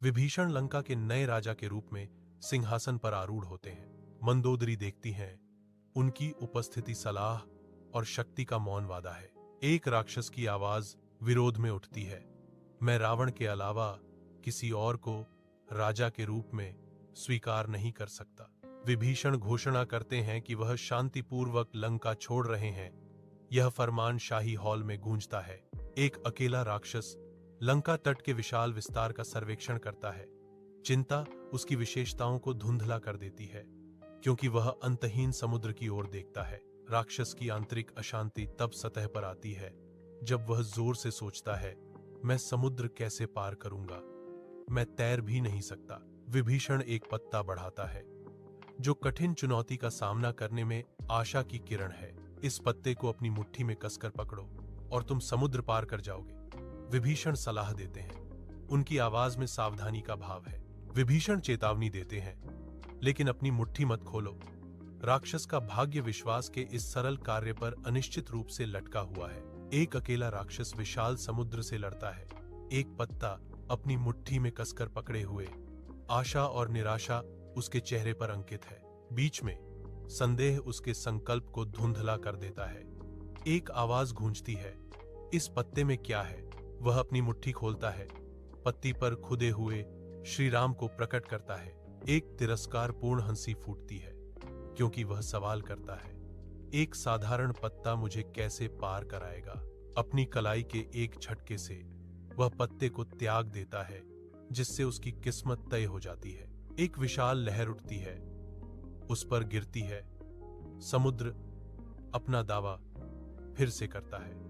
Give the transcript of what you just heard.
विभीषण लंका के नए राजा के रूप में सिंहासन पर आरूढ़ होते हैं। मंदोदरी देखती हैं। उनकी उपस्थिति सलाह और शक्ति का मौन वादा है। एक राक्षस की आवाज विरोध में उठती है, मैं रावण के अलावा किसी और को राजा के रूप में स्वीकार नहीं कर सकता। विभीषण घोषणा करते हैं कि वह शांतिपूर्वक लंका छोड़ रहे हैं। यह फरमान शाही हॉल में गूंजता है। एक अकेला राक्षस लंका तट के विशाल विस्तार का सर्वेक्षण करता है। चिंता उसकी विशेषताओं को धुंधला कर देती है, क्योंकि वह अंतहीन समुद्र की ओर देखता है। राक्षस की आंतरिक अशांति तब सतह पर आती है जब वह जोर से सोचता है, मैं समुद्र कैसे पार करूंगा, मैं तैर भी नहीं सकता। विभीषण एक पत्ता बढ़ाता है, जो कठिन चुनौती का सामना करने में आशा की किरण है। इस पत्ते को अपनी मुट्ठी में कसकर पकड़ो और तुम समुद्र पार कर जाओगे। विभीषण सलाह देते हैं। उनकी आवाज में सावधानी का भाव है। विभीषण चेतावनी देते हैं, लेकिन अपनी मुट्ठी मत खोलो। राक्षस का भाग्य विश्वास के इस सरल कार्य पर अनिश्चित रूप से लटका हुआ है। एक अकेला राक्षस विशाल समुद्र से लड़ता है, एक पत्ता अपनी मुट्ठी में कसकर पकड़े हुए। आशा और निराशा उसके चेहरे पर अंकित है। बीच में संदेह उसके संकल्प को धुंधला कर देता है। एक आवाज गूंजती है, इस पत्ते में क्या है? वह अपनी मुट्ठी खोलता है, पत्ती पर खुदे हुए श्री राम को प्रकट करता है। एक तिरस्कारपूर्ण हंसी फूटती है, क्योंकि वह सवाल करता है, एक साधारण पत्ता मुझे कैसे पार कराएगा? अपनी कलाई के एक झटके से वह पत्ते को त्याग देता है, जिससे उसकी किस्मत तय हो जाती है। एक विशाल लहर उठती है, उस पर गिरती है। समुद्र अपना दावा फिर से करता है।